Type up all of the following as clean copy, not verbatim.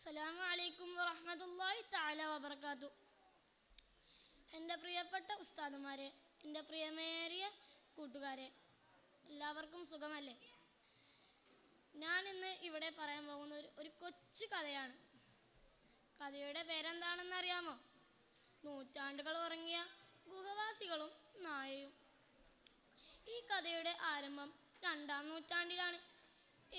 അസ്സലാമു അലൈക്കും വറഹ്മത്തുള്ളാഹി തആല വബറകാതുഹു. എൻ്റെ പ്രിയപ്പെട്ട ഉസ്താദുമാരെ, എൻ്റെ പ്രിയമേറിയ കൂട്ടുകാരെ, എല്ലാവർക്കും സുഖമല്ലേ? ഞാൻ ഇന്ന് ഇവിടെ പറയാൻ പോകുന്ന ഒരു കൊച്ചു കഥയാണ്. കഥയുടെ പേരെന്താണെന്നറിയാമോ? നൂറ്റാണ്ടുകൾ ഉറങ്ങിയ ഗുഹവാസികളും നായയും. ഈ കഥയുടെ ആരംഭം 2-ാം നൂറ്റാണ്ടിലാണ്.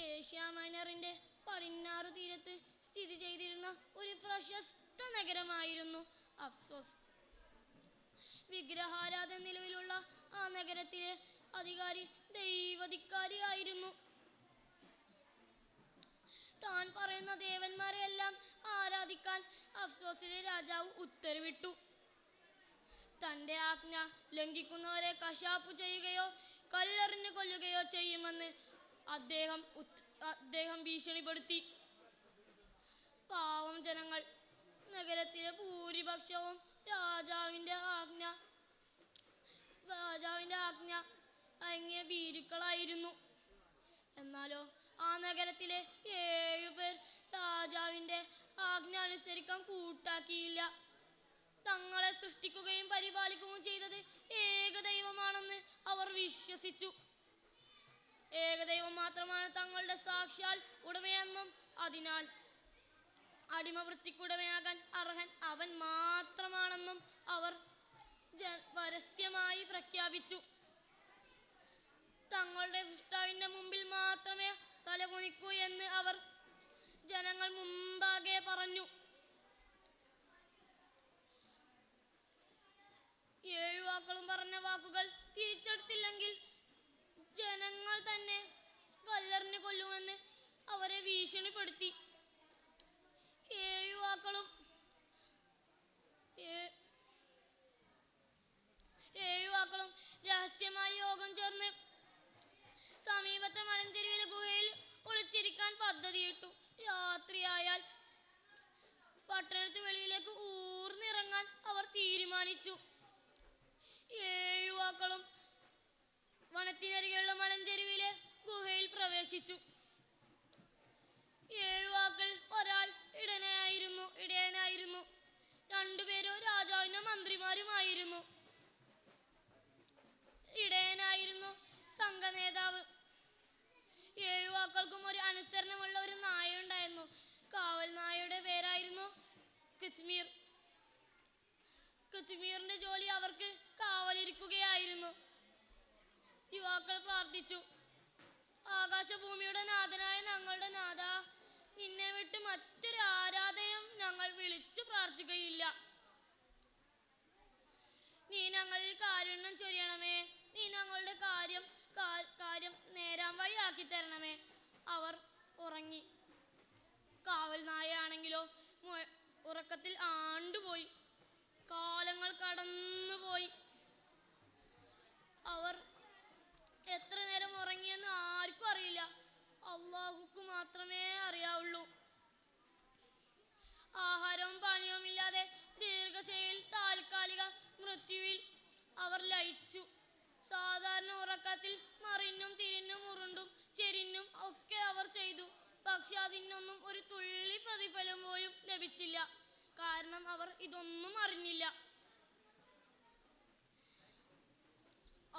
ഏഷ്യ മൈനറിൻ്റെ പടിഞ്ഞാറു തീരത്ത് സ്ഥിതി ചെയ്തിരുന്ന ഒരു പ്രശസ്ത നഗരമായിരുന്നു അഫ്സോസ്. വിഗ്രഹാരാധന നിലവിലുള്ള ആ നഗരത്തിലെ അധികാരി ദൈവധിക്കാരിയായിരുന്നു. താൻ പറയുന്ന ദേവന്മാരെയെല്ലാം ആരാധിക്കാൻ അഫ്സോസിലെ രാജാവ് ഉത്തരവിട്ടു. തൻ്റെ ആജ്ഞ ലംഘിക്കുന്നവരെ കശാപ്പു ചെയ്യുകയോ കല്ലെറിഞ്ഞു കൊല്ലുകയോ ചെയ്യുമെന്ന് അദ്ദേഹം ഭീഷണിപ്പെടുത്തി. പാവം ജനങ്ങൾ, നഗരത്തിലെ ഭൂരിപക്ഷവും രാജാവിൻ്റെ ആജ്ഞ അയങ്ങിയ ഭീരുക്കളായിരുന്നു. എന്നാലോ ആ നഗരത്തിലെ 7 പേർ രാജാവിൻ്റെ ആജ്ഞ അനുസരിക്കാൻ കൂട്ടാക്കിയില്ല. തങ്ങളെ സൃഷ്ടിക്കുകയും പരിപാലിക്കുകയും ചെയ്തത് ഏകദൈവമാണെന്ന് അവർ വിശ്വസിച്ചു. ഏകദൈവം മാത്രമാണ് തങ്ങളുടെ സാക്ഷാൽ ഉടമയെന്നും അതിനാൽ അടിമവൃത്തിക്കുടമയാകാൻ അർഹൻ അവൻ മാത്രമാണെന്നും അവർ പരസ്യമായി പ്രഖ്യാപിച്ചു. തങ്ങളുടെ സൃഷ്ടാവിൻ്റെ മുമ്പിൽ മാത്രമേ തലകുനിക്കൂ എന്ന് അവർ ജനങ്ങൾ മുമ്പാകെ പറഞ്ഞു. 7 വാക്കളും പറഞ്ഞ വാക്കുകൾ തിരിച്ചെടുത്തില്ലെങ്കിൽ ജനങ്ങൾ തന്നെ കല്ലെറിഞ്ഞു കൊല്ലുമെന്ന് അവരെ ഭീഷണിപ്പെടുത്തി. 7 വാക്കളും രഹസ്യമായി യോഗം ചേർന്ന് സമീപത്തെ മലഞ്ചെരുവിലെ ഗുഹയിൽ ഒളിച്ചിരിക്കാൻ പദ്ധതിയിട്ടു. രാത്രിയായാൽ പട്ടണത്തിന് വെളിയിലേക്ക് ഊർന്നിറങ്ങാൻ അവർ തീരുമാനിച്ചു. 7 വാക്കളും വനത്തിനരികെയുള്ള മലഞ്ചെരുവിലെ ഗുഹയിൽ പ്രവേശിച്ചു. 7 വാക്കിൽ ഒരാൾ ഇടയനായിരുന്നു. 2 പേരോ രാജാവിൻ്റെ മന്ത്രിമാരുമായിരുന്നു. ഇടയനായിരുന്നു സംഘനേതാവ്. 7 വാക്കൾക്കും ഒരു അനുസരണമുള്ള ഒരു നായ ഉണ്ടായിരുന്നു. കാവൽ നായയുടെ പേരായിരുന്നു കിച്ച്മീർ. കിച്ച്മീറിന്റെ ജോലി അവർക്ക് കാവലിരിക്കുകയായിരുന്നു. യുവാക്കൾ പ്രാർത്ഥിച്ചു. ആകാശഭൂമിയുടെ നാഥനായ ഞങ്ങളുടെ നാഥ, നിന്നെ വിട്ട് മറ്റൊരു ആരാധനയും ഞങ്ങൾ വിളിച്ചു പ്രാർത്ഥിക്കുകയില്ല. നീ ഞങ്ങളിൽ കാരുണ്യം ചൊരിയണമേ. നീ ഞങ്ങളുടെ കാര്യം നേരാൻ വഴിയാക്കി തരണമേ. അവർ ഉറങ്ങി. കാവൽ നായയാണെങ്കിലോ ഉറക്കത്തിൽ ആണ്ടുപോയി. കാലങ്ങൾ കടന്നുപോയി. അവർ എത്ര നേരം ഉറങ്ങിയെന്ന് ആർക്കും അറിയില്ല. അല്ലാഹുക്ക് മാത്രമേ അറിയാവുള്ളൂ. ആഹാരവും പാനീയവും ഇല്ലാതെ ദീർഘശയിൽ താൽക്കാലിക മൃത്യുവിൽ അവർ ലയിച്ചു. സാധാരണ ഉറക്കത്തിൽ മറിഞ്ഞും തിരിഞ്ഞും ഉരുണ്ടും ചെരിഞ്ഞും ഒക്കെ അവർ ചെയ്തു. പക്ഷെ അതിനൊന്നും ഒരു തുള്ളി പ്രതിഫലം പോലും ലഭിച്ചില്ല. കാരണം അവർ ഇതൊന്നും അറിഞ്ഞില്ല.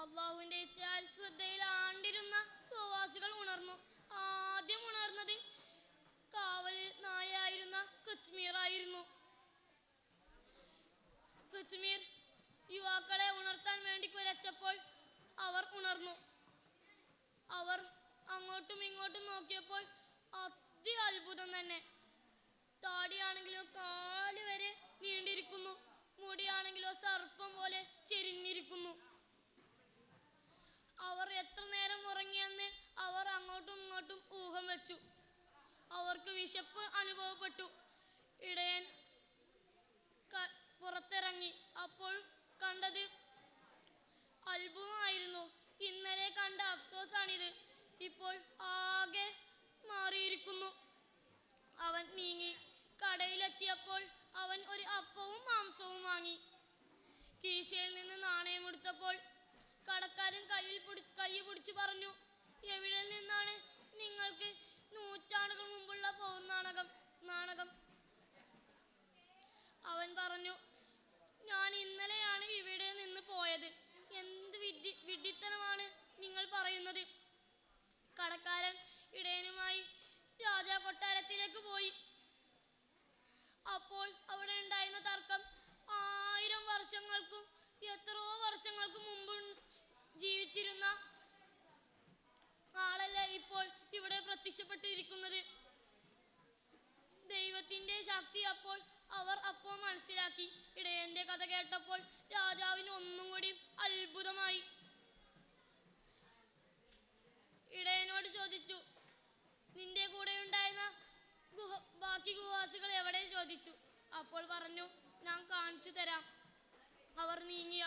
അള്ളാഹുവിൻ്റെ ഇച്ഛയാൽ ശ്രദ്ധയിൽ ആണ്ടിരുന്ന ഗോവാസികൾ ഉണർന്നു. ആദ്യം ഉണർന്നത് കാവൽ നായയായിരുന്ന കിച്ച്മീറായിരുന്നു. കിച്ച്മീർ യുവാക്കളെ ഉണർത്താൻ വേണ്ടി കുരച്ചപ്പോൾ അവർ ഉണർന്നു. അവർ അങ്ങോട്ടും ഇങ്ങോട്ടും നോക്കിയപ്പോൾ അത്ഭുതം തന്നെ. താടിയാണെങ്കിലോ കാല് വരെ നീണ്ടിരിക്കുന്നു. മുടിയാണെങ്കിലോ സർപ്പം പോലെ ചെരിഞ്ഞിരിക്കുന്നു. അവർ എത്ര നേരം ഉറങ്ങിയെന്ന് അവർ അങ്ങോട്ടും ഇങ്ങോട്ടും ഊഹം വെച്ചു. അവർക്ക് വിശപ്പ് അനുഭവപ്പെട്ടു. ഇടയൻ പുറത്തിറങ്ങി. അപ്പോൾ കണ്ടത് അത്ഭുതമായിരുന്നു. ഇന്നലെ കണ്ട അഫ്സോസാണിത്. ഇപ്പോൾ ആകെ മാറിയിരിക്കുന്നു. അവൻ നീങ്ങി. കടയിലെത്തിയപ്പോൾ അവൻ ഒരു അപ്പവും മാംസവും വാങ്ങി. കീശയിൽ നിന്ന് നാണയമെടുത്തപ്പോൾ കടക്കാരൻ കൈ പിടിച്ചു പറഞ്ഞു, എവിടെ നിന്നാണ് നിങ്ങൾക്ക് നൂറ്റാണ്ടുകൾ മുമ്പുള്ള പൗർനാണകം?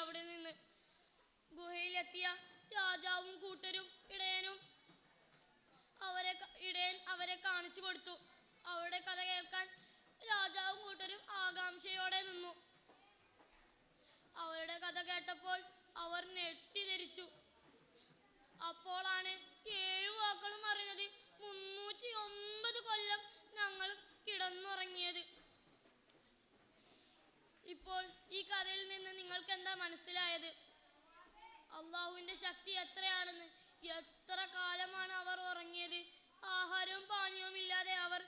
അവിടെ നിന്ന്. ഗുഹയിലെത്തിയ രാജാവും കൂട്ടരും ഇടയൻ അവരെ കാണിച്ചു കൊടുത്തു. അവരുടെ കഥ കേൾക്കാൻ രാജാവും കൂട്ടരും ആകാംക്ഷയോടെ നിന്നു. അവരുടെ കഥ കേട്ടപ്പോൾ അവർ ഞെട്ടിധരിച്ചു. അപ്പോഴാണ് 7 വാക്കളും അറിഞ്ഞത്. 309 കൊല്ലം ഞങ്ങൾ കിടന്നുറങ്ങിയത്. ഇപ്പോൾ ഈ കഥയിൽ നിന്ന് നിങ്ങൾക്ക് എന്താ മനസ്സിലായത്? അള്ളാഹുവിൻ്റെ ശക്തി എത്രയാണെന്ന്. എത്ര കാലമാണ് അവർ ഉറങ്ങിയത്? ആഹാരവും പാനീയവും ഇല്ലാതെ അവർ